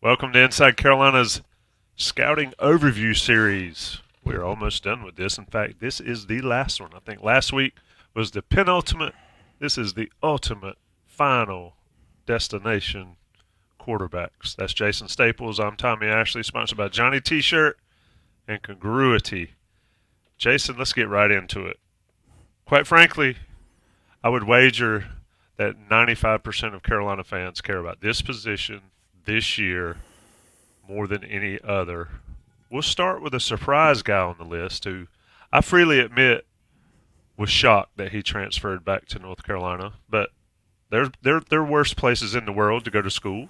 Welcome to Inside Carolina's Scouting Overview Series. We're almost done with this. In fact, this is the last one. I think last week was the penultimate. This is the ultimate final destination quarterbacks. That's Jason Staples. I'm Tommy Ashley, sponsored by Johnny T-Shirt and Congruity. Jason, let's get right into it. Quite frankly, I would wager that 95% of Carolina fans care about this position this year more than any other. We'll start with a surprise guy on the list who I freely admit was shocked that he transferred back to North Carolina. But there are worse places in the world to go to school.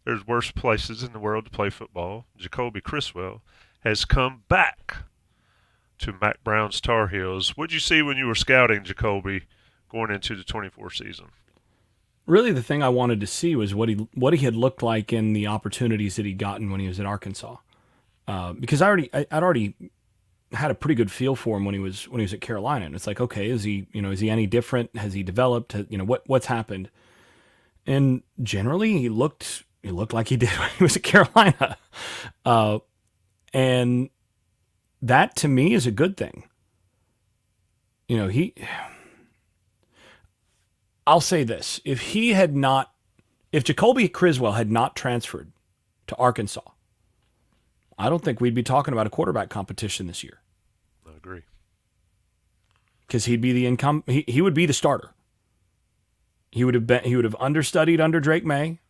There's worse places in the world to play football. Jacolby Criswell has come back to Mack Brown's Tar Heels. What'd you see when you were scouting Jacolby going into the 24 season? Really, the thing I wanted to see was what he had looked like in the opportunities that he'd gotten when he was at Arkansas, because I'd already had a pretty good feel for him when he was at Carolina, and it's like, okay, is he any different? Has he developed? What's happened? And generally, he looked like he did when he was at Carolina, and that to me is a good thing. I'll say this. If Jacolby Criswell had not transferred to Arkansas, I don't think we'd be talking about a quarterback competition this year. I agree. Because he'd be he would be the starter. He would have understudied under Drake May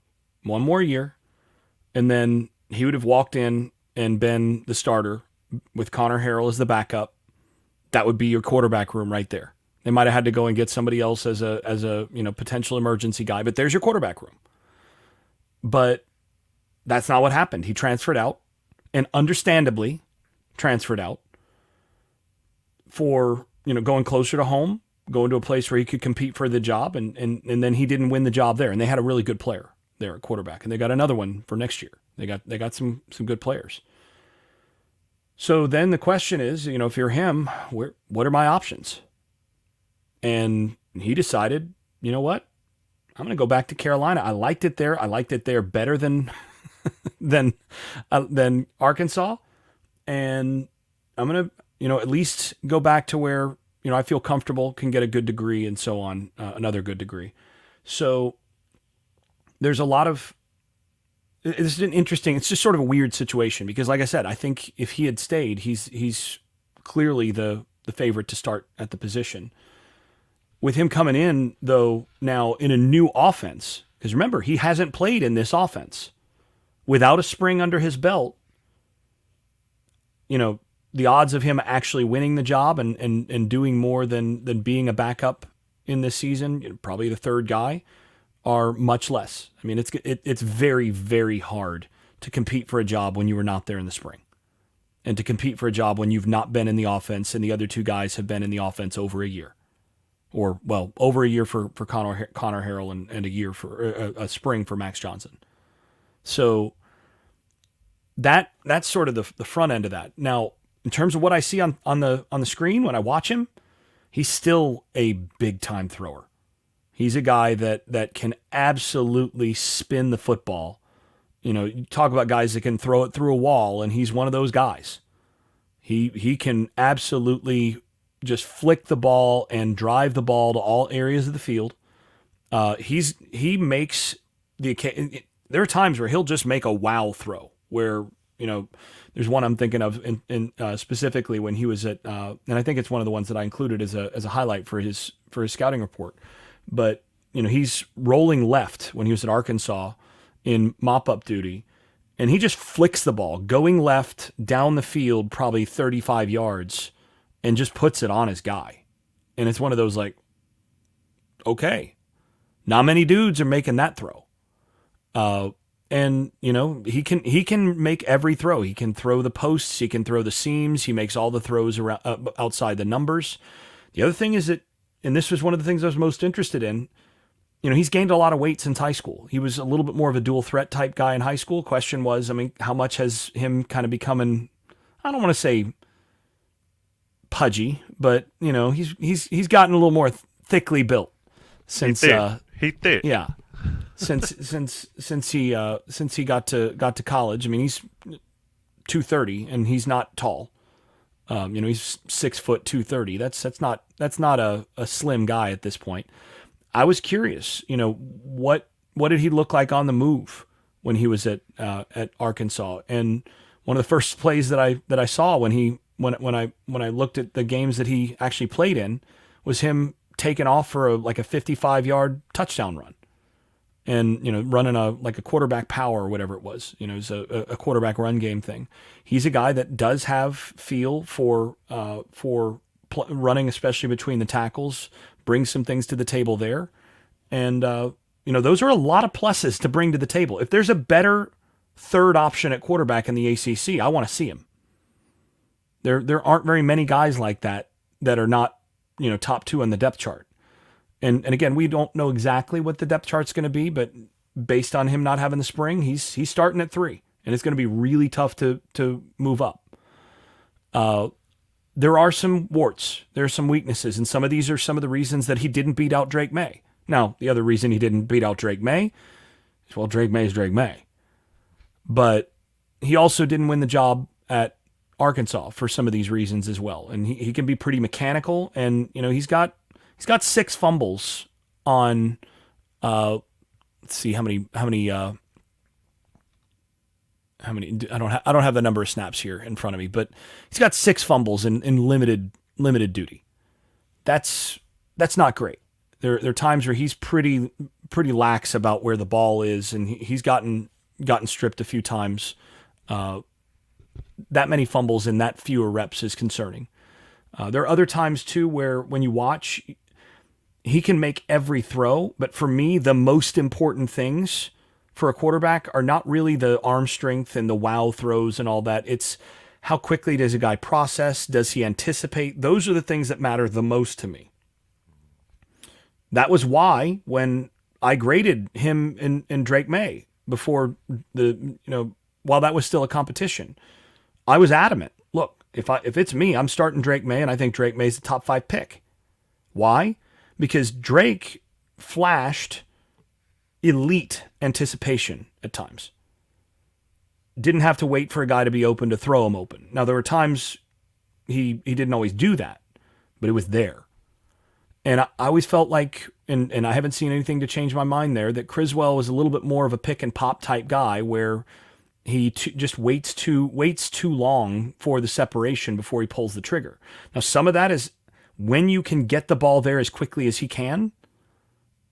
one more year, and then he would have walked in and been the starter with Connor Harrell as the backup. That would be your quarterback room right there. They might have had to go and get somebody else as a potential emergency guy, but there's your quarterback room. But that's not what happened. He transferred out, and understandably transferred out for going closer to home, going to a place where he could compete for the job, and then he didn't win the job there. And they had a really good player there at quarterback, and they got another one for next year. They got some good players. So then the question is, if you're him, what are my options? And he decided, you know what? I'm going to go back to Carolina. I liked it there. I liked it there better than than Arkansas. And I'm going to, at least go back to where, I feel comfortable, can get a good degree and so on, another good degree. So there's a lot of, it's just sort of a weird situation because like I said, I think if he had stayed, he's clearly the favorite to start at the position. With him coming in, though, now in a new offense, because remember, he hasn't played in this offense. Without a spring under his belt, the odds of him actually winning the job and doing more than being a backup in this season, probably the third guy, are much less. I mean, it's very, very hard to compete for a job when you were not there in the spring. And to compete for a job when you've not been in the offense and the other two guys have been in the offense over a year. Or, well, over a year for Connor Harrell and a year for a spring for Max Johnson. So that's sort of the front end of that. Now, in terms of what I see on the screen when I watch him, he's still a big time thrower. He's a guy that can absolutely spin the football. You talk about guys that can throw it through a wall, and he's one of those guys. He can absolutely just flick the ball and drive the ball to all areas of the field. He makes there are times where he'll just make a wow throw where, there's one I'm thinking of in specifically when he was at, and I think it's one of the ones that I included as a highlight for his scouting report. But, he's rolling left when he was at Arkansas in mop-up duty, and he just flicks the ball going left down the field, probably 35 yards, and just puts it on his guy. And it's one of those like, okay, not many dudes are making that throw. And he can make every throw. He can throw the posts. He can throw the seams. He makes all the throws around outside the numbers. The other thing is that, and this was one of the things I was most interested in, he's gained a lot of weight since high school. He was a little bit more of a dual threat type guy in high school. Question was, how much has him kind of becoming, I don't want to say pudgy, but he's gotten a little more thickly built since he thick. Yeah. since he got to college. I mean, he's 230 and he's not tall. He's 6 foot 230. That's not a slim guy at this point. I was curious, what did he look like on the move when he was at Arkansas? And one of the first plays that I saw when I looked at the games that he actually played in was him taking off for a 55-yard touchdown run. And, running a quarterback power or whatever it was, it's a quarterback run game thing. He's a guy that does have feel for running, especially between the tackles, brings some things to the table there. And, those are a lot of pluses to bring to the table. If there's a better third option at quarterback in the ACC, I want to see him. There aren't very many guys like that are not, top 2 on the depth chart. And again, we don't know exactly what the depth chart's going to be, but based on him not having the spring, he's starting at 3, and it's going to be really tough to move up. There are some warts, there are some weaknesses, and some of these are some of the reasons that he didn't beat out Drake May. Now, the other reason he didn't beat out Drake May is, well, Drake May is Drake May. But he also didn't win the job at Arkansas for some of these reasons as well, and he can be pretty mechanical, and he's got 6 fumbles on, let's see how many, I don't have the number of snaps here in front of me, but he's got 6 fumbles in limited duty. That's not great. There are times where he's pretty lax about where the ball is, and he's gotten stripped a few times. That many fumbles in that fewer reps is concerning. There are other times too where when you watch, he can make every throw, but for me, the most important things for a quarterback are not really the arm strength and the wow throws and all that. It's how quickly does a guy process? Does he anticipate? Those are the things that matter the most to me. That was why when I graded him and Drake May before while that was still a competition, I was adamant. Look, if it's me, I'm starting Drake May, and I think Drake May's the top 5 pick. Why? Because Drake flashed elite anticipation at times. Didn't have to wait for a guy to be open to throw him open. Now, there were times he didn't always do that, but it was there. And I always felt like, and I haven't seen anything to change my mind there, that Criswell was a little bit more of a pick and pop type guy where he just waits too long for the separation before he pulls the trigger. Now, some of that is when you can get the ball there as quickly as he can.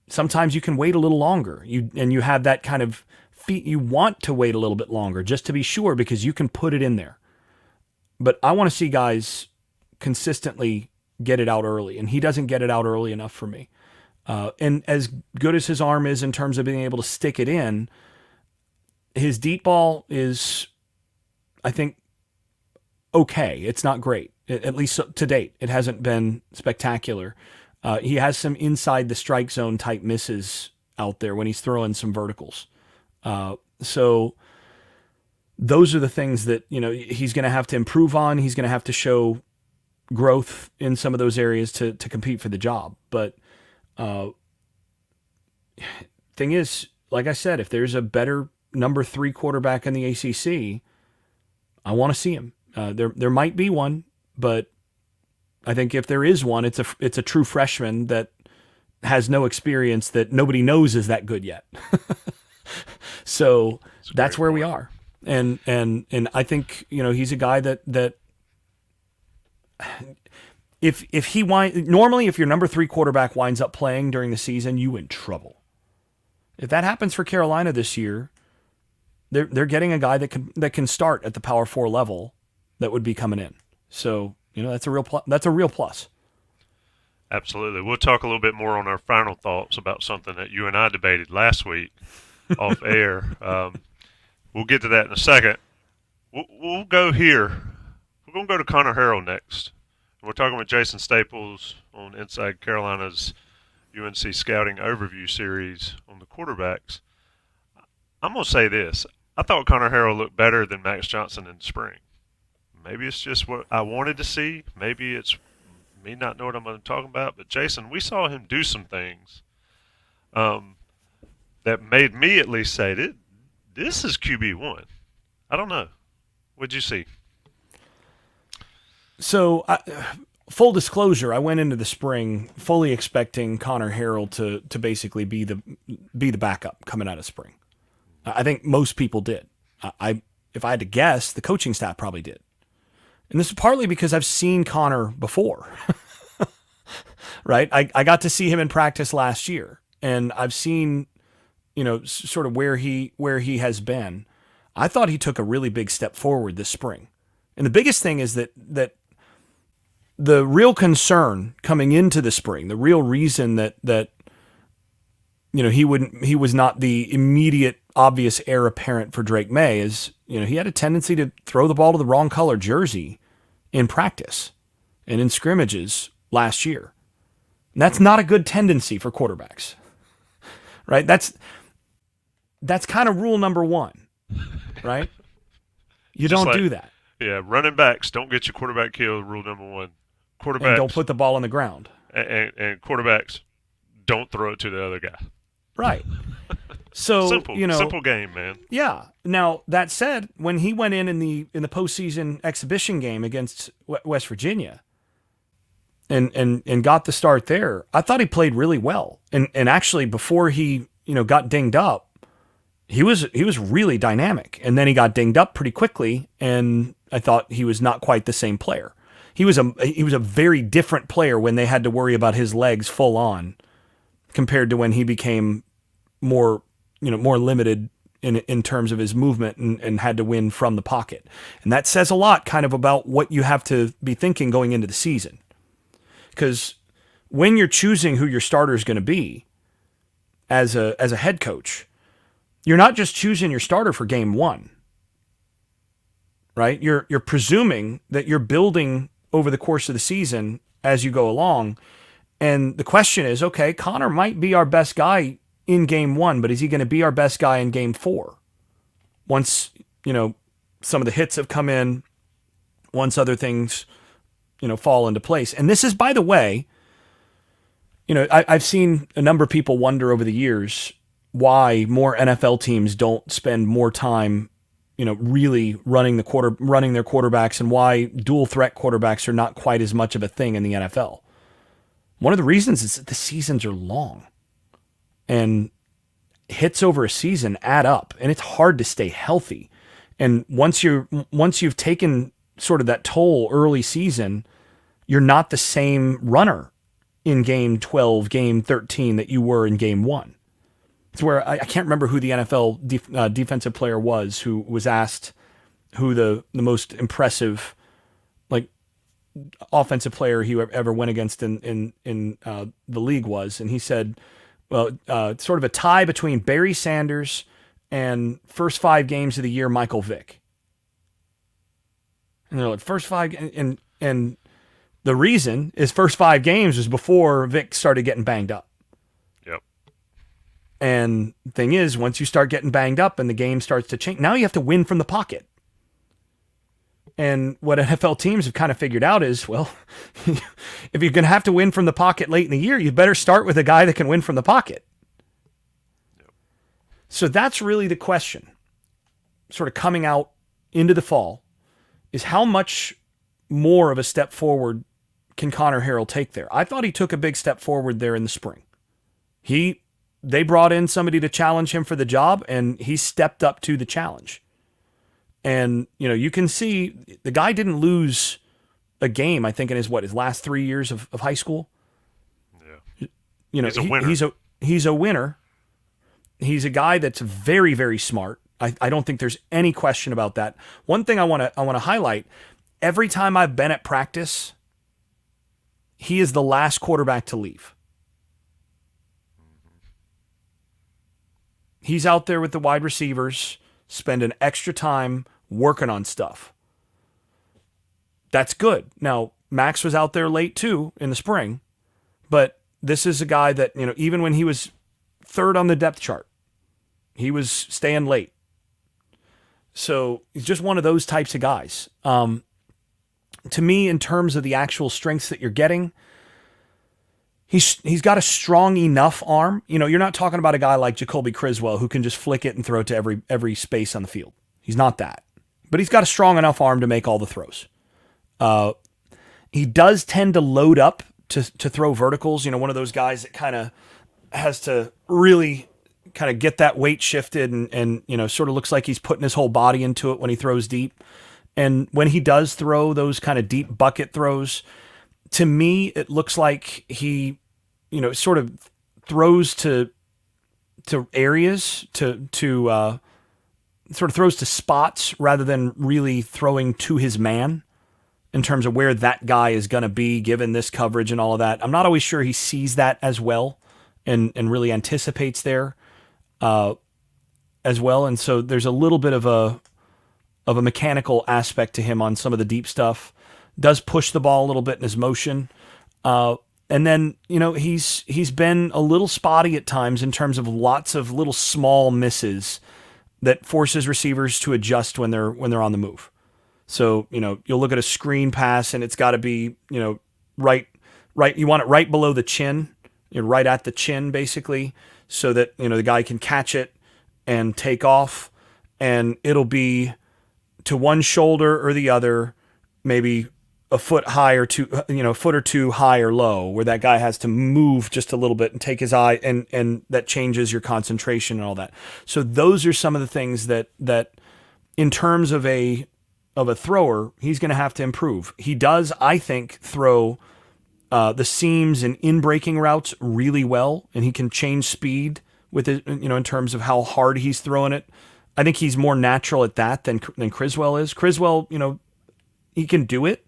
Sometimes you can wait a little longer. You have that kind of feet. You want to wait a little bit longer just to be sure because you can put it in there. But I want to see guys consistently get it out early, and he doesn't get it out early enough for me. And as good as his arm is in terms of being able to stick it in, his deep ball is, I think, okay. It's not great, at least to date. It hasn't been spectacular. He has some inside the strike zone type misses out there when he's throwing some verticals. So those are the things that, he's going to have to improve on. He's going to have to show growth in some of those areas to compete for the job. But thing is, like I said, if there's a better number 3 quarterback in the ACC, I want to see him. There might be one, but I think if there is one, it's a true freshman that has no experience that nobody knows is that good yet. So that's where we are. And I think, he's a guy that if he normally if your number 3 quarterback winds up playing during the season, you in trouble. If that happens for Carolina this year, they're getting a guy that can start at the Power 4 level that would be coming in. So, that's a real plus. Absolutely. We'll talk a little bit more on our final thoughts about something that you and I debated last week off air. We'll get to that in a second. We'll go here. We're going to go to Connor Harrell next. We're talking with Jason Staples on Inside Carolina's UNC Scouting Overview series on the quarterbacks. I'm going to say this. I thought Connor Harrell looked better than Max Johnson in the spring. Maybe it's just what I wanted to see. Maybe it's me not knowing what I'm talking about. But, Jason, we saw him do some things that made me at least say that this is QB1. I don't know. What'd you see? So, full disclosure, I went into the spring fully expecting Connor Harrell to basically be the backup coming out of spring. I think most people did. If I had to guess, the coaching staff probably did. And this is partly because I've seen Connor before, right? I got to see him in practice last year, and I've seen, sort of where he has been. I thought he took a really big step forward this spring. And the biggest thing is that the real concern coming into the spring, the real reason that he was not the immediate obvious heir apparent for Drake May is, he had a tendency to throw the ball to the wrong color jersey in practice and in scrimmages last year. And that's not a good tendency for quarterbacks, right? That's kind of rule number one, right? You don't do that. Yeah, running backs don't get your quarterback killed. Rule number one. Quarterbacks and don't put the ball on the ground. And quarterbacks don't throw it to the other guy. Right. So simple game, man. Yeah. Now that said, when he went in the postseason exhibition game against West Virginia, and got the start there, I thought he played really well. And actually, before he got dinged up, he was really dynamic. And then he got dinged up pretty quickly, and I thought he was not quite the same player. He was a very different player when they had to worry about his legs full on, compared to when he became more limited in terms of his movement and had to win from the pocket. And that says a lot kind of about what you have to be thinking going into the season. Because when you're choosing who your starter is going to be as a head coach, you're not just choosing your starter for game one, right? You're presuming that you're building over the course of the season as you go along. And the question is, okay, Connor might be our best guy in game one, but is he going to be our best guy in game four? Once, some of the hits have come in, once other things, fall into place. And this is, by the way, I've seen a number of people wonder over the years why more NFL teams don't spend more time, really running their quarterbacks, and why dual threat quarterbacks are not quite as much of a thing in the NFL. One of the reasons is that the seasons are long, and hits over a season add up, and it's hard to stay healthy. And once you've taken sort of that toll early season, you're not the same runner in game 12, game 13 that you were in game one. It's where I can't remember who the NFL defensive player was who was asked who the most impressive offensive player he ever went against in the league was, and he said, well, sort of a tie between Barry Sanders and first 5 games of the year Michael Vick. And they're like, first 5, and the reason is first 5 games was before Vick started getting banged up. Yep. And the thing is, once you start getting banged up and the game starts to change, now you have to win from the pocket. And what NFL teams have kind of figured out is, well, if you're going to have to win from the pocket late in the year, you better start with a guy that can win from the pocket. Yep. So that's really the question, sort of coming out into the fall, is how much more of a step forward can Connor Harrell take there? I thought he took a big step forward there in the spring. They brought in somebody to challenge him for the job, and he stepped up to the challenge. And, you can see the guy didn't lose a game, I think, in his last 3 years of high school. Yeah. He's a winner. He's a winner. He's a guy that's very, very smart. I don't think there's any question about that. One thing I want to highlight, every time I've been at practice, he is the last quarterback to leave. He's out there with the wide receivers, spending extra time working on stuff. That's good. Now, Max was out there late too in the spring, but this is a guy that, even when he was third on the depth chart, he was staying late. So he's just one of those types of guys. To me, in terms of the actual strengths that you're getting, he's got a strong enough arm. You know, you're not talking about a guy like Jacolby Criswell who can just flick it and throw it to every space on the field. He's not that. But he's got a strong enough arm to make all the throws. He does tend to load up to throw verticals. You know, one of those guys that kind of has to really kind of get that weight shifted and, you know, sort of looks like he's putting his whole body into it when he throws deep. And when he does throw those kind of deep bucket throws, to me, it looks like he, you know, sort of throws to areas, to sort of throws to spots rather than really throwing to his man in terms of where that guy is going to be given this coverage and all of that. I'm not always sure he sees that as well and really anticipates there as well. And so there's a little bit of a mechanical aspect to him on some of the deep stuff. Does push the ball a little bit in his motion. And then, you know, he's been a little spotty at times in terms of lots of little small misses that forces receivers to adjust when they're on the move. So, you know, you'll look at a screen pass and it's got to be, you know, right. You want it right below the chin, you know, right at the chin, basically, so that, you know, the guy can catch it and take off, and it'll be to one shoulder or the other, maybe a foot high or two, you know, a foot or two high or low, where that guy has to move just a little bit and take his eye, and that changes your concentration and all that. So those are some of the things that in terms of a thrower, he's going to have to improve. He does, I think, throw the seams and in-breaking routes really well, and he can change speed with it, you know, in terms of how hard he's throwing it. I think he's more natural at that than Criswell is. Criswell, you know, he can do it,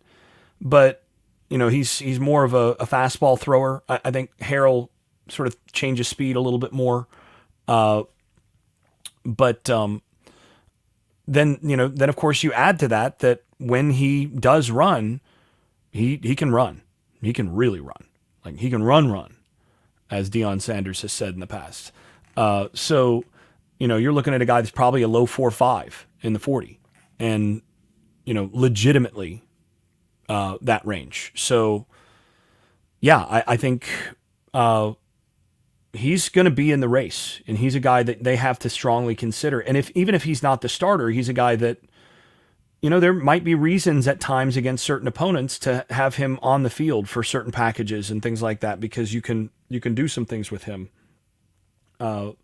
but, you know, he's more of a fastball thrower. I think Harrell sort of changes speed a little bit more. But then, you know, then of course you add to that when he does run, he can run. He can really run. Like, he can run, as Deion Sanders has said in the past. So, you know, you're looking at a guy that's probably a low 4.5 in the 40, and, you know, legitimately that range. So, yeah, I think he's going to be in the race, and he's a guy that they have to strongly consider. And even if he's not the starter, he's a guy that, you know, there might be reasons at times against certain opponents to have him on the field for certain packages and things like that, because you can do some things with him. And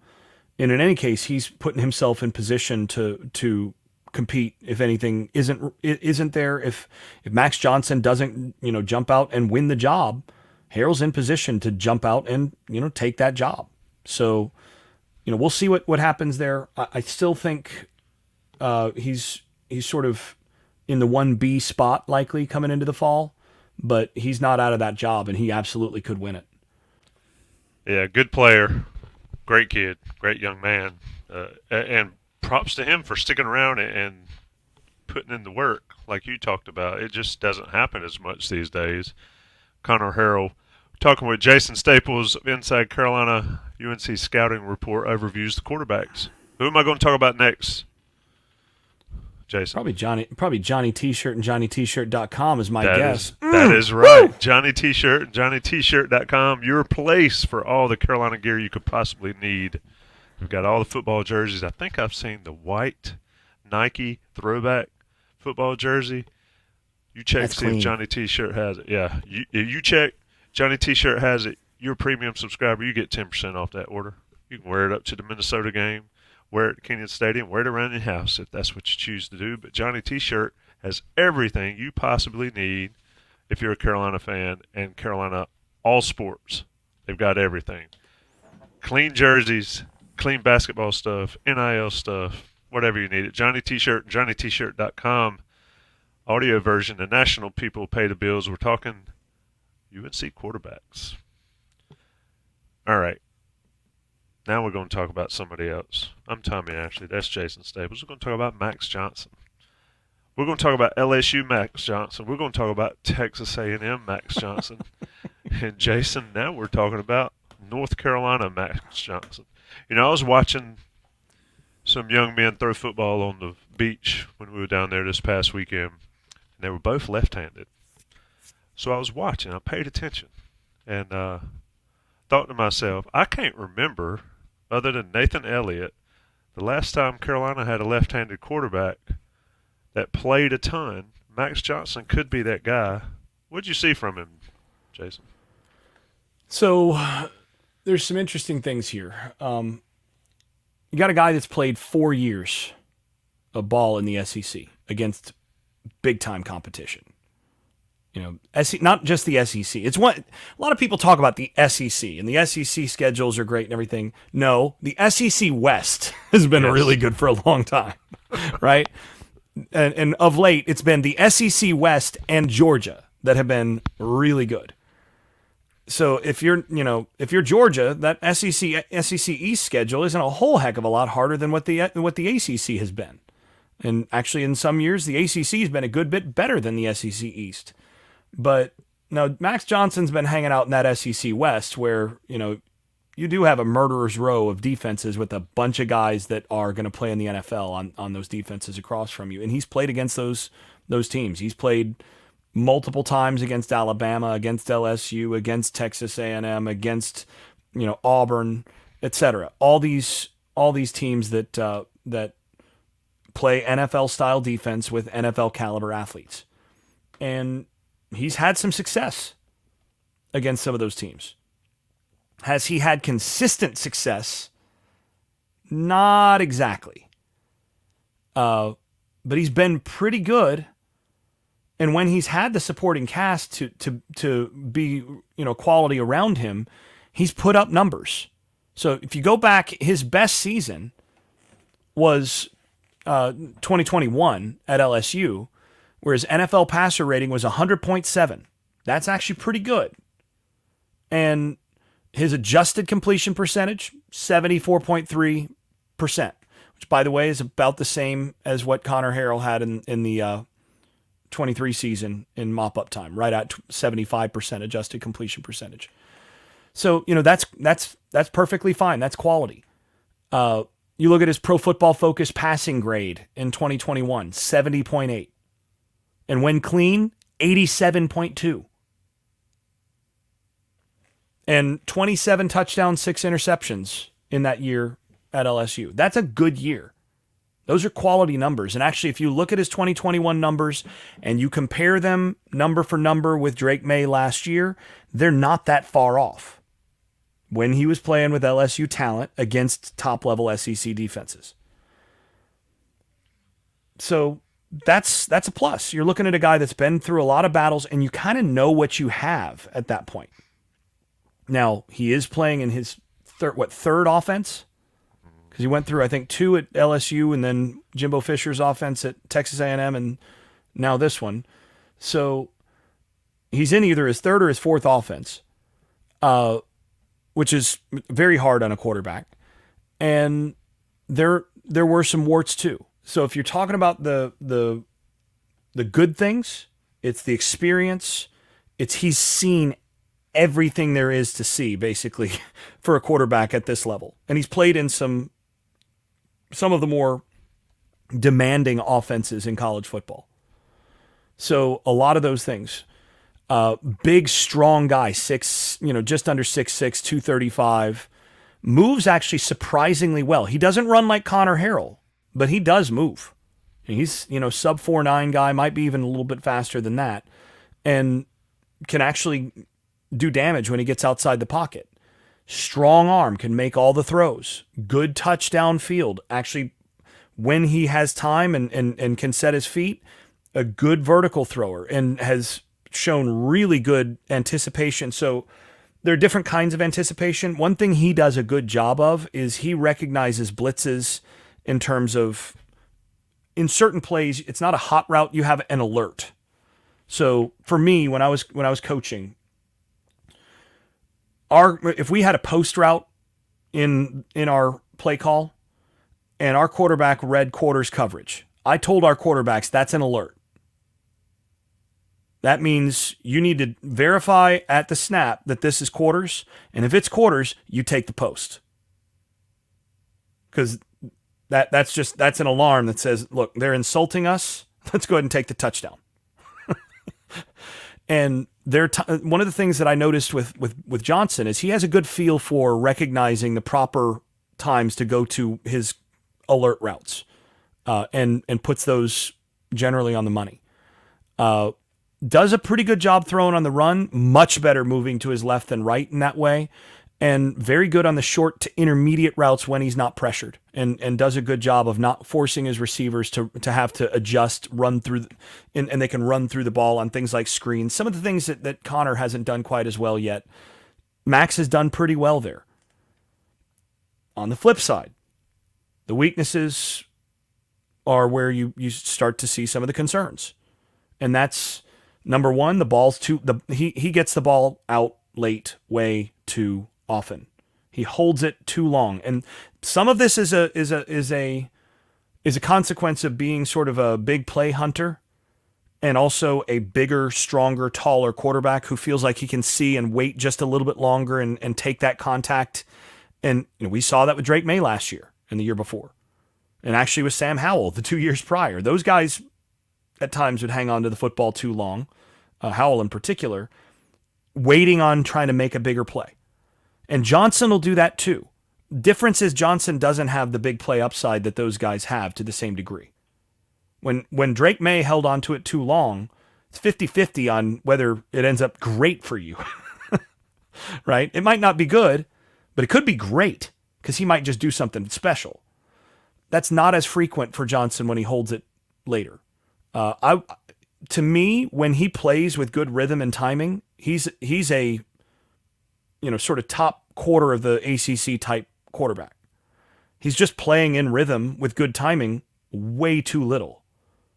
in any case, he's putting himself in position to compete if anything isn't there. If Max Johnson doesn't, you know, jump out and win the job, Harrell's in position to jump out and, you know, take that job. So, you know, we'll see what happens there. I still think he's sort of in the 1B spot likely coming into the fall, but he's not out of that job, and he absolutely could win it. Yeah, good player, great kid, great young man, and props to him for sticking around and putting in the work like you talked about. It just doesn't happen as much these days. Connor Harrell talking with Jason Staples of Inside Carolina UNC Scouting Report overviews the quarterbacks. Who am I going to talk about next, Jason? Probably Johnny T-Shirt and JohnnyT-Shirt.com is my guess. That is right. Johnny T-Shirt and JohnnyT-Shirt.com, your place for all the Carolina gear you could possibly need. We've got all the football jerseys. I think I've seen the white Nike throwback football jersey. You check, see if Johnny T-Shirt has it. Yeah, you check. Johnny T-Shirt has it. You're a premium subscriber. You get 10% off that order. You can wear it up to the Minnesota game, wear it at Kenyon Stadium, wear it around your house if that's what you choose to do. But Johnny T-Shirt has everything you possibly need if you're a Carolina fan, and Carolina all sports. They've got everything. Clean jerseys, clean basketball stuff, NIL stuff, whatever you need. It. Johnny T-Shirt, JohnnyT-Shirt.com. Audio version, the national people pay the bills. We're talking UNC quarterbacks. All right. Now we're going to talk about somebody else. I'm Tommy Ashley. That's Jason Staples. We're going to talk about Max Johnson. We're going to talk about LSU Max Johnson. We're going to talk about Texas A&M Max Johnson. And Jason, now we're talking about North Carolina Max Johnson. You know, I was watching some young men throw football on the beach when we were down there this past weekend. And they were both left-handed. So I was watching. I paid attention. And thought to myself, I can't remember, other than Nathan Elliott, the last time Carolina had a left-handed quarterback that played a ton. Max Johnson could be that guy. What'd you see from him, Jason? So there's some interesting things here. You got a guy that's played 4 years of ball in the SEC against big-time competition. Not just the SEC. It's a lot of people talk about the SEC, and the SEC schedules are great and everything. No, the SEC West has been really good for a long time, right? And of late, it's been the SEC West and Georgia that have been really good. So if you're Georgia, that SEC East schedule isn't a whole heck of a lot harder than what the ACC has been. And actually, in some years, the ACC has been a good bit better than the SEC East. But now Max Johnson's been hanging out in that SEC West where, you do have a murderer's row of defenses with a bunch of guys that are going to play in the NFL on those defenses across from you. And he's played against those teams. He's played multiple times against Alabama, against LSU, against Texas A&M, against, Auburn, etc. All these teams that play NFL style defense with NFL caliber athletes. And he's had some success against some of those teams. Has he had consistent success? Not exactly. But he's been pretty good. And when he's had the supporting cast to be, quality around him, he's put up numbers. So if you go back, his best season was 2021 at LSU, where his NFL passer rating was 100.7. That's actually pretty good. And his adjusted completion percentage, 74.3%, which, by the way, is about the same as what Connor Harrell had in the 23 season in mop-up time, right at 75% adjusted completion percentage. So, that's perfectly fine. That's quality. You look at his Pro Football Focus passing grade in 2021, 70.8. And when clean, 87.2. And 27 touchdowns, 6 interceptions in that year at LSU. That's a good year. Those are quality numbers. And actually, if you look at his 2021 numbers and you compare them number for number with Drake May last year, they're not that far off when he was playing with LSU talent against top-level SEC defenses. So that's a plus. You're looking at a guy that's been through a lot of battles, and you kind of know what you have at that point. Now, he is playing in his third offense? Because he went through, I think, 2 at LSU and then Jimbo Fisher's offense at Texas A&M and now this one. So he's in either his third or his fourth offense, which is very hard on a quarterback. And there were some warts too. So if you're talking about the good things, it's the experience. He's seen everything there is to see, basically, for a quarterback at this level. And he's played in some of the more demanding offenses in college football. So a lot of those things. Big, strong guy, just under 6'6", 235. Moves actually surprisingly well. He doesn't run like Connor Harrell, but he does move. He's, sub 4.9 guy, might be even a little bit faster than that, and can actually do damage when he gets outside the pocket. Strong arm, can make all the throws. Good touchdown field. Actually, when he has time and can set his feet, a good vertical thrower and has shown really good anticipation. So there are different kinds of anticipation. One thing he does a good job of is he recognizes blitzes in terms of, in certain plays, it's not a hot route, you have an alert. So for me, when I was coaching, if we had a post route in our play call and our quarterback read quarters coverage, I told our quarterbacks that's an alert. That means you need to verify at the snap that this is quarters, and if it's quarters, you take the post. Because that's an alarm that says, look, they're insulting us. Let's go ahead and take the touchdown. And one of the things that I noticed with Johnson is he has a good feel for recognizing the proper times to go to his alert routes, and puts those generally on the money. Does a pretty good job throwing on the run, much better moving to his left than right in that way, and very good on the short to intermediate routes when he's not pressured, and does a good job of not forcing his receivers to have to adjust, run through, and they can run through the ball on things like screens. Some of the things that Connor hasn't done quite as well yet, Max has done pretty well there. On the flip side, the weaknesses are where you start to see some of the concerns. And that's, number one, the ball's he gets the ball out late way too often. He holds it too long. And some of this is a consequence of being sort of a big play hunter, and also a bigger, stronger, taller quarterback who feels like he can see and wait just a little bit longer and take that contact. And we saw that with Drake May last year and the year before. And actually with Sam Howell the 2 years prior. Those guys at times would hang on to the football too long, Howell in particular, waiting on trying to make a bigger play. And Johnson will do that too. Difference is Johnson doesn't have the big play upside that those guys have to the same degree. When Drake May held on to it too long, it's 50-50 on whether it ends up great for you. Right? It might not be good, but it could be great because he might just do something special. That's not as frequent for Johnson when he holds it later. To me, when he plays with good rhythm and timing, he's a sort of top quarter of the ACC type quarterback. He's just playing in rhythm with good timing way too little.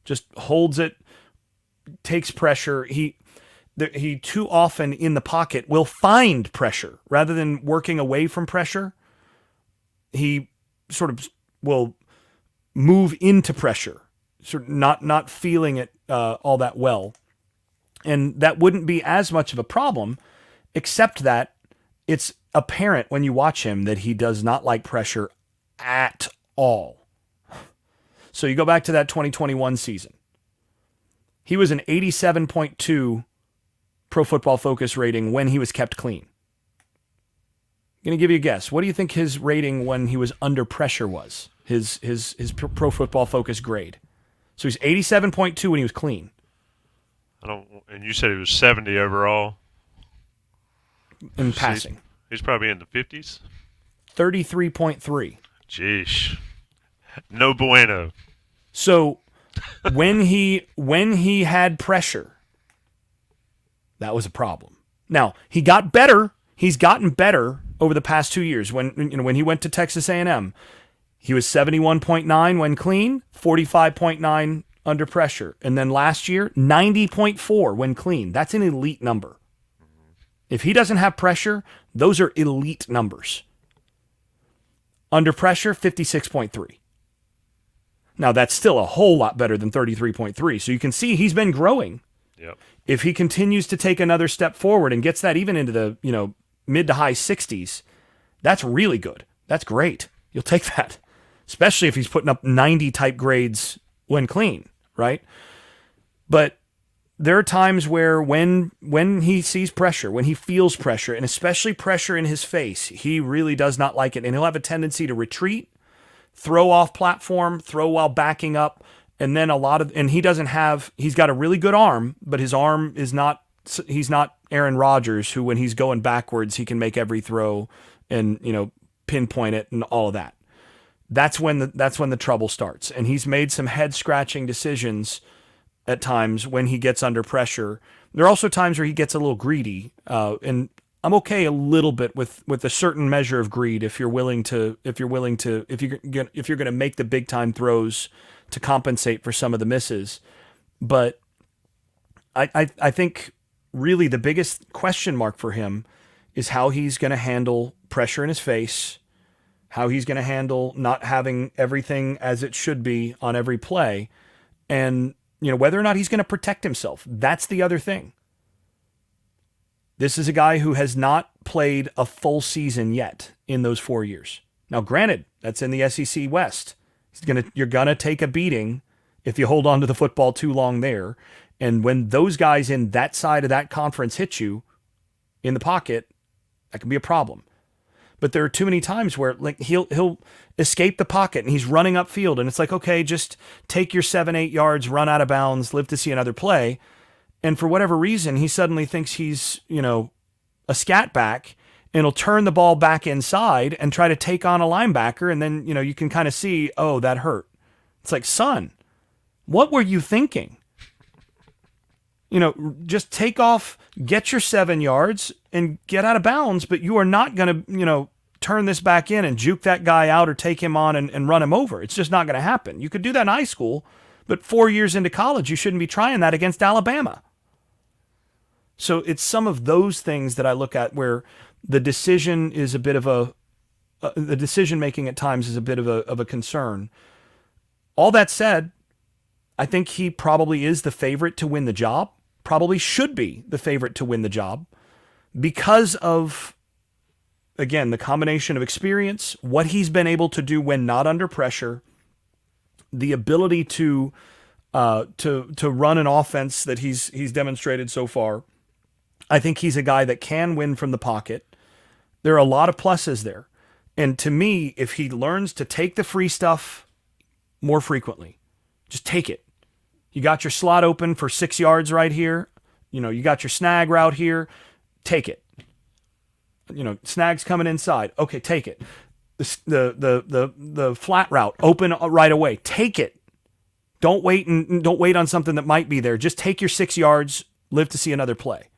Just holds it, takes pressure. He too often in the pocket will find pressure rather than working away from pressure. He sort of will move into pressure, sort of not feeling it all that well. And that wouldn't be as much of a problem, except that it's apparent when you watch him that he does not like pressure at all. So you go back to that 2021 season. He was an 87.2 Pro Football Focus rating when he was kept clean. I'm going to give you a guess. What do you think his rating when he was under pressure was? His Pro Football Focus grade. So he's 87.2 when he was clean. And you said he was 70 overall? In passing. He's probably in the 50s? 33.3. Jeesh. No bueno. So when he had pressure, that was a problem. Now, he got better. He's gotten better over the past 2 years. When he went to Texas A&M, he was 71.9 when clean, 45.9 under pressure. And then last year, 90.4 when clean. That's an elite number. If he doesn't have pressure, those are elite numbers. Under pressure, 56.3. Now, that's still a whole lot better than 33.3. So you can see he's been growing. Yep. If he continues to take another step forward and gets that even into the mid to high 60s, that's really good. That's great. You'll take that, especially if he's putting up 90 type grades when clean, right? But there are times where when he sees pressure, when he feels pressure, and especially pressure in his face, he really does not like it. And he'll have a tendency to retreat, throw off platform, throw while backing up. And then he's got a really good arm, but his arm he's not Aaron Rodgers, who when he's going backwards, he can make every throw and, pinpoint it and all of that. That's when the trouble starts. And he's made some head scratching decisions at times when he gets under pressure. There are also times where he gets a little greedy, and I'm okay a little bit with a certain measure of greed if you're going to make the big time throws to compensate for some of the misses. But I think really the biggest question mark for him is how he's going to handle pressure in his face, how he's going to handle not having everything as it should be on every play, and whether or not he's going to protect himself. That's the other thing. This is a guy who has not played a full season yet in those 4 years. Now, granted, that's in the SEC West. You're going to take a beating if you hold on to the football too long there. And when those guys in that side of that conference hit you in the pocket, that can be a problem. But there are too many times where like he'll escape the pocket and he's running upfield, and it's like, okay, just take your 7-8 yards, run out of bounds, live to see another play. And for whatever reason, he suddenly thinks he's, a scat back, and he'll turn the ball back inside and try to take on a linebacker. And then, you can kind of see, oh, that hurt. It's like, son, what were you thinking? Just take off, get your 7 yards, and get out of bounds, but you are not going to, turn this back in and juke that guy out or take him on and run him over. It's just not going to happen. You could do that in high school, but 4 years into college, you shouldn't be trying that against Alabama. So it's some of those things that I look at where the decision is a bit of the decision making at times is a bit of a concern. All that said, I think he probably is the favorite to win the job, probably should be the favorite to win the job because of, again, the combination of experience, what he's been able to do when not under pressure, the ability to run an offense that he's demonstrated so far. I think he's a guy that can win from the pocket. There are a lot of pluses there. And to me, if he learns to take the free stuff more frequently, just take it. You got your slot open for 6 yards right here. You got your snag route here. Take it. Snag's coming inside. Okay, take it. The flat route open right away. Take it. Don't wait on something that might be there. Just take your 6 yards. Live to see another play.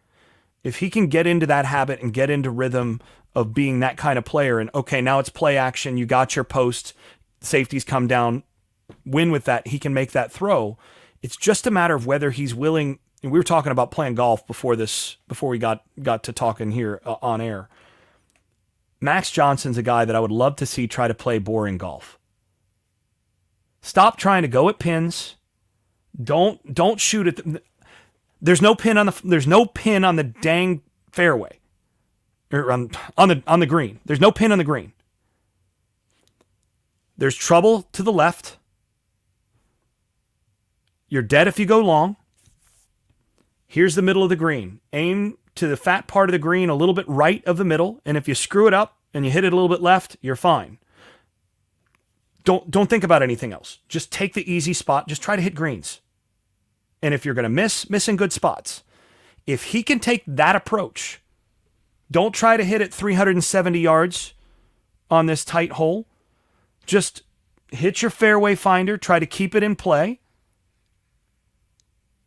If he can get into that habit and get into rhythm of being that kind of player, and okay, now it's play action. You got your post. Safeties come down. Win with that. He can make that throw. It's just a matter of whether he's willing. And we were talking about playing golf before we got to talking here on air. Max Johnson's a guy that I would love to see try to play boring golf. Stop trying to go at pins. Don't shoot at there's no pin on the dang fairway. Or on the green. There's no pin on the green. There's trouble to the left. You're dead if you go long. Here's the middle of the green. Aim to the fat part of the green a little bit right of the middle, and if you screw it up and you hit it a little bit left, you're fine. Don't think about anything else. Just take the easy spot. Just try to hit greens. And if you're going to miss in good spots. If he can take that approach, don't try to hit it 370 yards on this tight hole. Just hit your fairway finder. Try to keep it in play.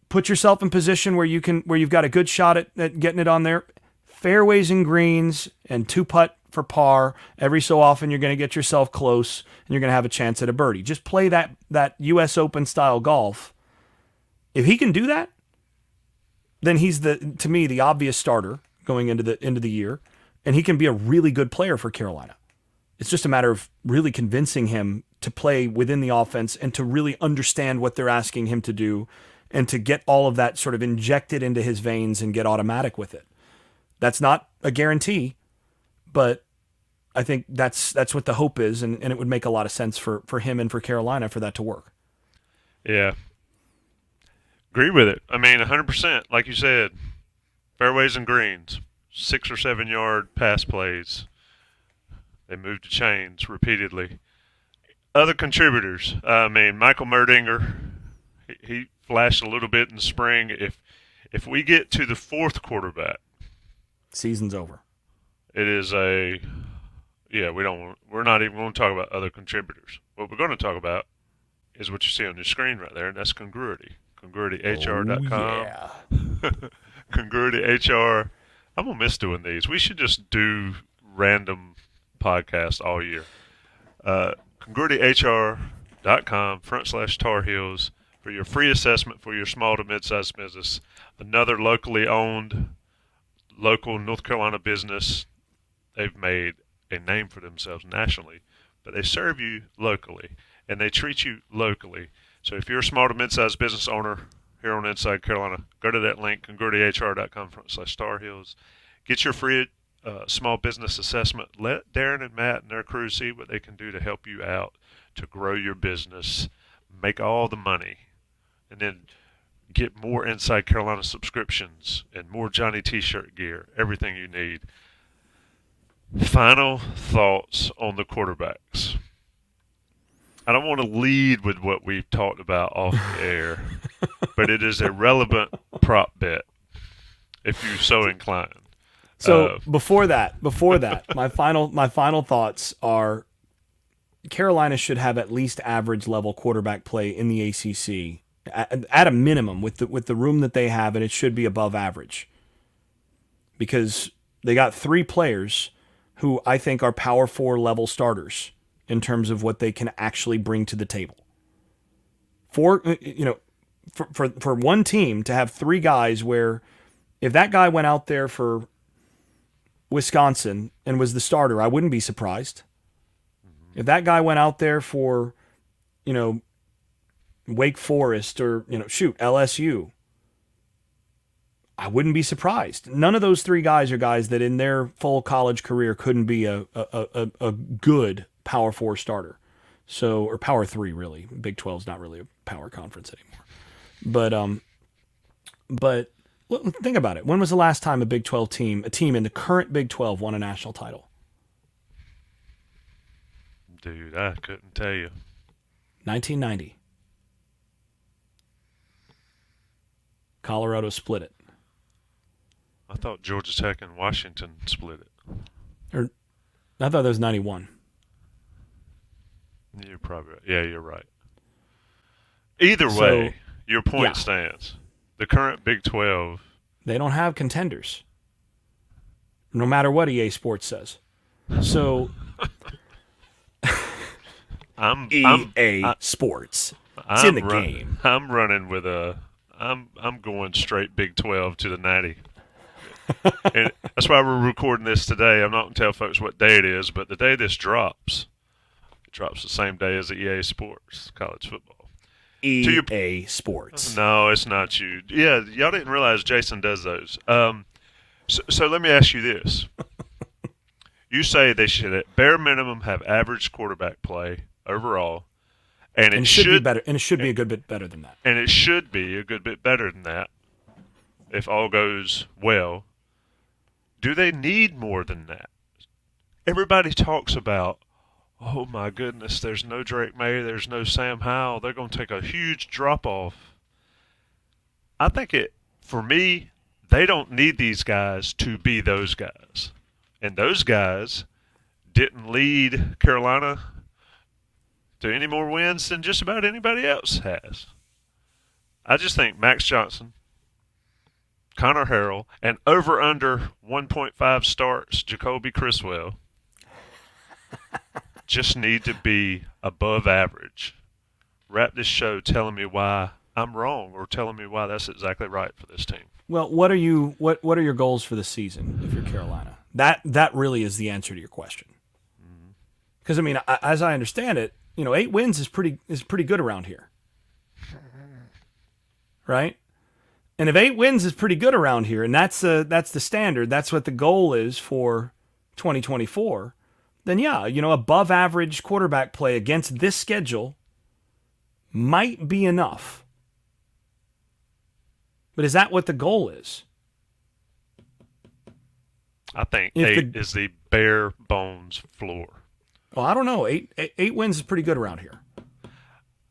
Put yourself in position where you've got a good shot at getting it on there. Fairways and greens and 2-putt for par. Every so often you're going to get yourself close and you're going to have a chance at a birdie. Just play that US Open style golf. If he can do that, then he's to me the obvious starter going into the year, and he can be a really good player for Carolina. It's just a matter of really convincing him to play within the offense and to really understand what they're asking him to do and to get all of that sort of injected into his veins and get automatic with it. That's not a guarantee, but I think that's what the hope is, and it would make a lot of sense for him and for Carolina for that to work. Yeah. Agree with it. I mean, 100%. Like you said, fairways and greens, 6 or 7 yard pass plays. They move the chains repeatedly. Other contributors. I mean, Michael Merdinger, he flashed a little bit in the spring. If we get to the fourth quarterback, season's over. It is we're not even going to talk about other contributors. What we're going to talk about is what you see on your screen right there, and that's congruity. CongruityHR.com. Oh, yeah. CongruityHR. I'm going to miss doing these. We should just do random podcasts all year. CongruityHR.com/Tar Heels for your free assessment for your small to mid-sized business. Another locally owned, local North Carolina business. They've made a name for themselves nationally, but they serve you locally, and they treat you locally. So if you're a small to mid-sized business owner here on Inside Carolina, go to that link, congruityhr.com/Tar Heels. Get your free small business assessment. Let Darren and Matt and their crew see what they can do to help you out to grow your business, make all the money, and then Get more Inside Carolina subscriptions and more Johnny T-shirt gear, everything you need. Final thoughts on the quarterbacks. I don't want to lead with what we've talked about off the air, but it is a relevant prop bet if you're so inclined. So before that, my final thoughts are Carolina should have at least average level quarterback play in the ACC at a minimum with the room that they have, and it should be above average because they got 3 players who I think are Power 4 level starters in terms of what they can actually bring to the table. For one team to have 3 guys where if that guy went out there for Wisconsin and was the starter, I wouldn't be surprised. If that guy went out there for, Wake Forest or, LSU, I wouldn't be surprised. None of those 3 guys are guys that in their full college career couldn't be a good Power 4 starter. So, or Power 3 really. Big 12 is not really a power conference anymore. But think about it. When was the last time a Big 12 team, a team in the current Big 12 won a national title? Dude, I couldn't tell you. 1990. Colorado split it. I thought Georgia Tech and Washington split it. I thought that was 91. You're probably right. Yeah, you're right. Either way, your point stands. The current Big 12. They don't have contenders. No matter what EA Sports says. So EA Sports. It's in the game. I'm running with I'm going straight Big 12 to the natty. And that's why we're recording this today. I'm not going to tell folks what day it is, but the day this drops, it drops the same day as the EA Sports college football. EA Sports. No, it's not you. Yeah, y'all didn't realize Jason does those. So let me ask you this. You say they should at bare minimum have average quarterback play overall. And it should be better. And it should be a good bit better than that. And it should be a good bit better than that if all goes well. Do they need more than that? Everybody talks about, oh my goodness, there's no Drake May, there's no Sam Howell. They're going to take a huge drop off. I think for me, they don't need these guys to be those guys. And those guys didn't lead Carolina to any more wins than just about anybody else has. I just think Max Johnson, Connor Harrell, and over under 1.5 starts, Jacolby Criswell, just need to be above average. Wrap this show telling me why I'm wrong or telling me why that's exactly right for this team. Well, what are your goals for the season if you're Carolina? That really is the answer to your question. Because I mean, as I understand it, 8 wins is pretty good around here, right? And if 8 wins is pretty good around here, and that's the standard, that's what the goal is for 2024, then yeah, above average quarterback play against this schedule might be enough. But is that what the goal is? I think 8 is the bare bones floor. Well, I don't know. 8 wins is pretty good around here.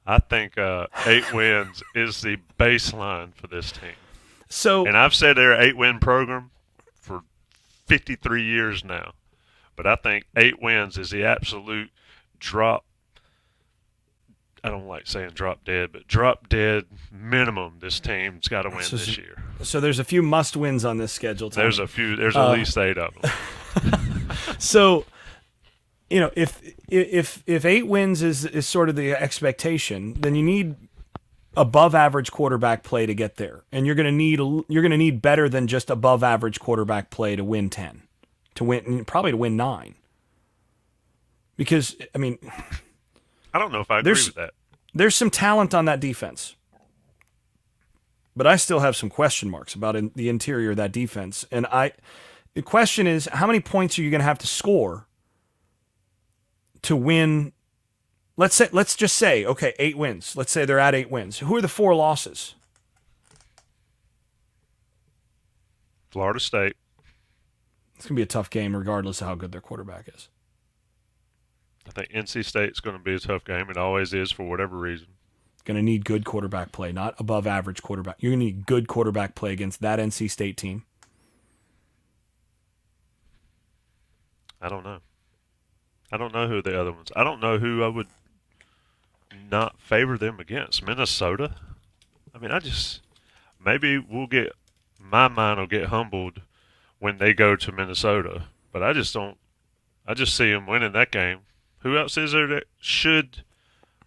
I think 8 wins is the baseline for this team. And I've said they're an 8-win program for 53 years now. But I think 8 wins is the absolute drop. I don't like saying drop dead, but drop dead minimum this team's got to win this year. So there's a few must wins on this schedule. There's a few. There's at least 8 of them. So, if 8 wins is sort of the expectation, then you need above average quarterback play to get there, and you're going to need better than just above average quarterback play to win 10, probably to win 9. Because I mean, I don't know if I agree with that. There's some talent on that defense, but I still have some question marks about the interior of that defense. And the question is, how many points are you going to have to score to win? Let's just say, okay, 8 wins. Let's say they're at 8 wins. Who are the 4 losses? Florida State. It's going to be a tough game regardless of how good their quarterback is. I think NC State's going to be a tough game. It always is for whatever reason. Going to need good quarterback play, not above average quarterback. You're going to need good quarterback play against that NC State team. I don't know. I don't know who the other ones. I don't know who I would not favor them against. Minnesota. I mean, maybe my mind will get humbled when they go to Minnesota, but I just don't. I just see them winning that game. Who else is there that should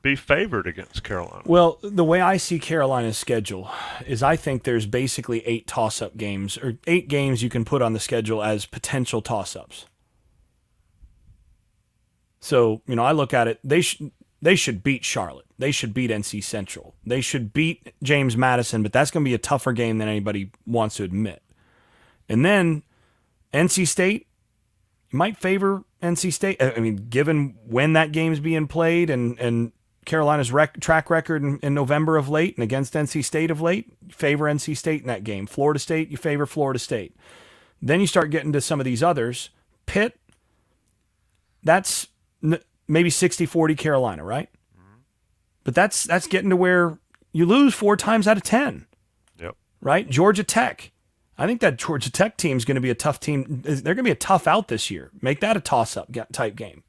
be favored against Carolina? Well, the way I see Carolina's schedule is I think there's basically 8 toss-up games, or 8 games you can put on the schedule as potential toss-ups. So, I look at it, they should beat Charlotte. They should beat NC Central. They should beat James Madison, but that's going to be a tougher game than anybody wants to admit. And then NC State, you might favor NC State. I mean, given when that game's being played and Carolina's track record in November of late and against NC State of late, you favor NC State in that game. Florida State, you favor Florida State. Then you start getting to some of these others. Pitt, that's maybe 60-40 Carolina, right? Mm-hmm. But that's getting to where you lose 4 times out of 10. Yep. Right? Georgia Tech. I think that Georgia Tech team is going to be a tough team. They're going to be a tough out this year. Make that a toss-up type game.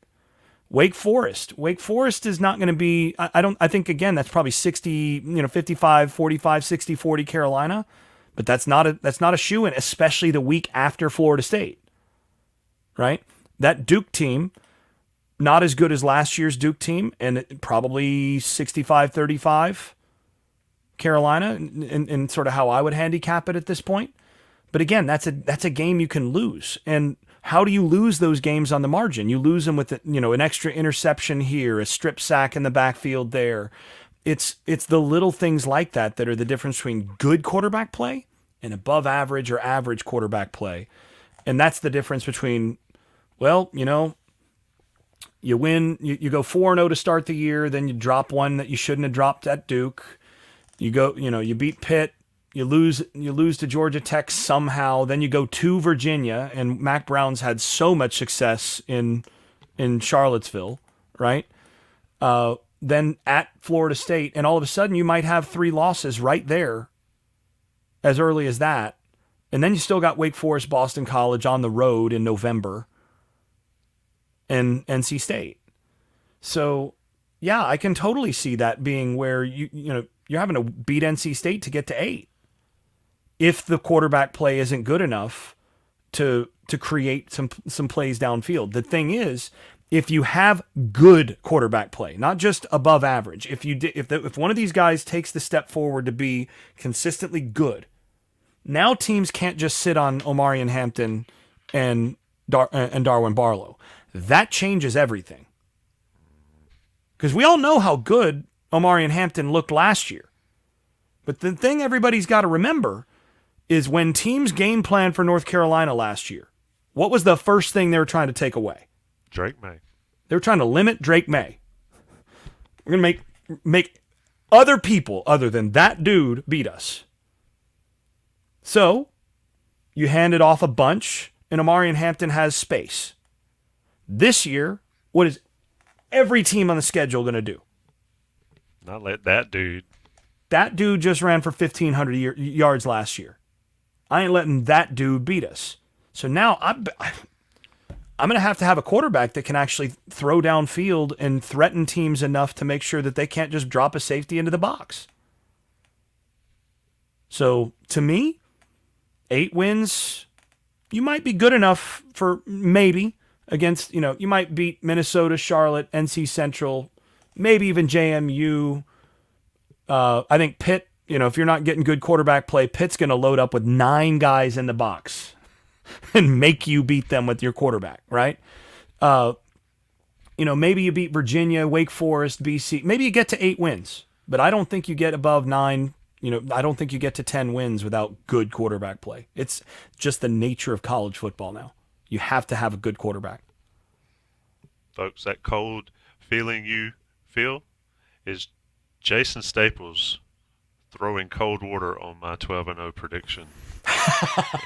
Wake Forest. Wake Forest is not going to be, I think, again, that's probably 60, 55, 45, 60-40 Carolina. But that's not a shoo-in, especially the week after Florida State. Right? That Duke team, not as good as last year's Duke team, and probably 65-35 Carolina, in sort of how I would handicap it at this point. But again, that's a game you can lose. And how do you lose those games on the margin? You lose them with an extra interception here, a strip sack in the backfield there. It's the little things like that are the difference between good quarterback play and above average or average quarterback play. And that's the difference between, well, you win, you go 4-0 to start the year, then you drop one that you shouldn't have dropped at Duke. You go, you beat Pitt, you lose to Georgia Tech somehow, then you go to Virginia, and Mack Brown's had so much success in Charlottesville, right? Then at Florida State, and all of a sudden you might have 3 losses right there as early as that. And then you still got Wake Forest, Boston College on the road in November, and NC State. So, yeah, I can totally see that being where you're having to beat NC State to get to 8. If the quarterback play isn't good enough to create some plays downfield. The thing is, if you have good quarterback play, not just above average, if one of these guys takes the step forward to be consistently good, now teams can't just sit on Omarion Hampton and Darwin Barlow. That changes everything. Because we all know how good Omarion Hampton looked last year. But the thing everybody's got to remember is when teams game plan for North Carolina last year, what was the first thing they were trying to take away? Drake May. They were trying to limit Drake May. We're going to make other people other than that dude beat us. So you hand it off a bunch, and Omarion Hampton has space. This year, what is every team on the schedule going to do? Not let that dude. That dude just ran for 1,500 yards last year. I ain't letting that dude beat us. So now I'm going to have a quarterback that can actually throw downfield and threaten teams enough to make sure that they can't just drop a safety into the box. So to me, 8 wins, you might be good enough for maybe against, you might beat Minnesota, Charlotte, NC Central, maybe even JMU. I think Pitt, if you're not getting good quarterback play, Pitt's going to load up with 9 guys in the box and make you beat them with your quarterback, right? Maybe you beat Virginia, Wake Forest, BC. Maybe you get to 8 wins, but I don't think you get above 9. I don't think you get to 10 wins without good quarterback play. It's just the nature of college football now. You have to have a good quarterback. Folks, that cold feeling you feel is Jason Staples throwing cold water on my 12-0 prediction.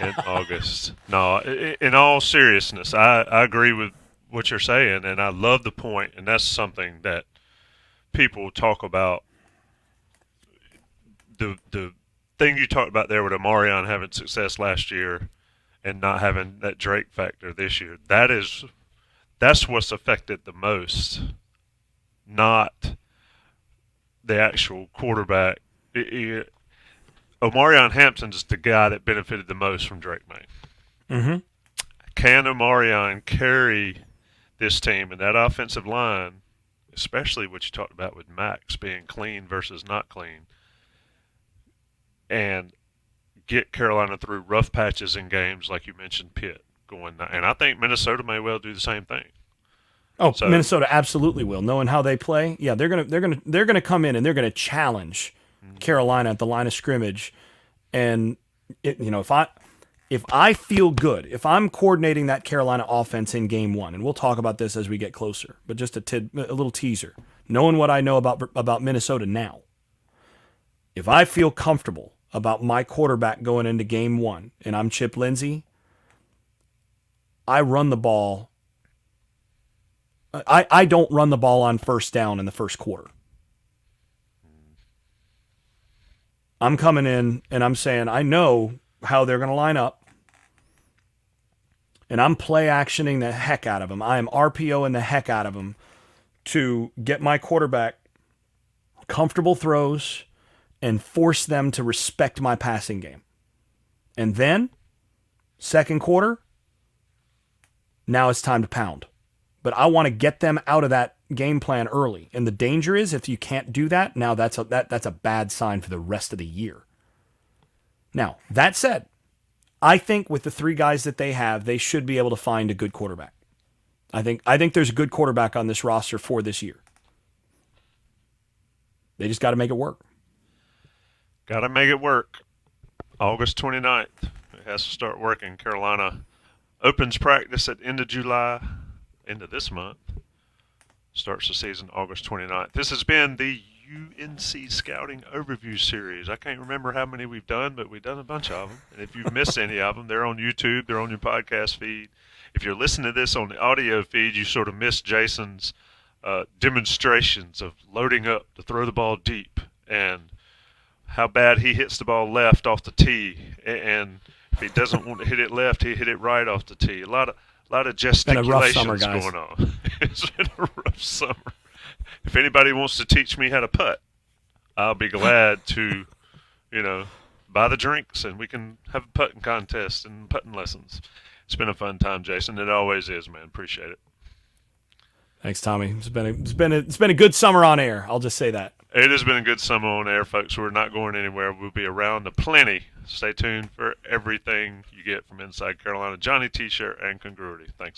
in August. No, in all seriousness, I agree with what you're saying, and I love the point, and that's something that people talk about. The thing you talked about there with Amarion having success last year and not having that Drake factor this year. That's what's affected the most, not the actual quarterback. Omarion Hampton's the guy that benefited the most from Drake May. Mm-hmm. Can Omarion carry this team and that offensive line, especially what you talked about with Max being clean versus not clean, and get Carolina through rough patches in games like you mentioned, Pitt going, and I think Minnesota may well do the same thing. Oh, So, Minnesota absolutely will. Knowing how they play, yeah, they're gonna come in and they're gonna challenge Carolina at the line of scrimmage, and if I feel good, if I'm coordinating that Carolina offense in game one, and we'll talk about this as we get closer, but just a little teaser, knowing what I know about Minnesota now, if I feel comfortable about my quarterback going into game one, and I'm Chip Lindsey, I run the ball. I don't run the ball on first down in the first quarter. I'm coming in and I'm saying I know how they're going to line up, and I'm play actioning the heck out of them. I am RPOing the heck out of them to get my quarterback comfortable throws and force them to respect my passing game. And then, second quarter, now it's time to pound. But I want to get them out of that game plan early. And the danger is if you can't do that, now that's a bad sign for the rest of the year. Now, that said, I think with the three guys that they have, they should be able to find a good quarterback. I think there's a good quarterback on this roster for this year. They just got to make it work. got to make it work. August 29th, it has to start working. Carolina opens practice at end of July, end of this month. Starts the season August 29th. This has been the UNC Scouting Overview Series. I can't remember how many we've done, but we've done a bunch of them. And if you've missed any of them, they're on YouTube. They're on your podcast feed. If you're listening to this on the audio feed, you sort of missed Jason's demonstrations of loading up to throw the ball deep and how bad he hits the ball left off the tee. And if he doesn't want to hit it left, he hit it right off the tee. A lot of gesticulations going on. It's been a rough summer. If anybody wants to teach me how to putt, I'll be glad to, buy the drinks and we can have a putting contest and putting lessons. It's been a fun time, Jason. It always is, man. Appreciate it. Thanks, Tommy. It's been a good summer on air. I'll just say that. It has been a good summer on air, folks. We're not going anywhere. We'll be around aplenty. Stay tuned for everything you get from Inside Carolina. Johnny T-shirt and Congruity. Thanks.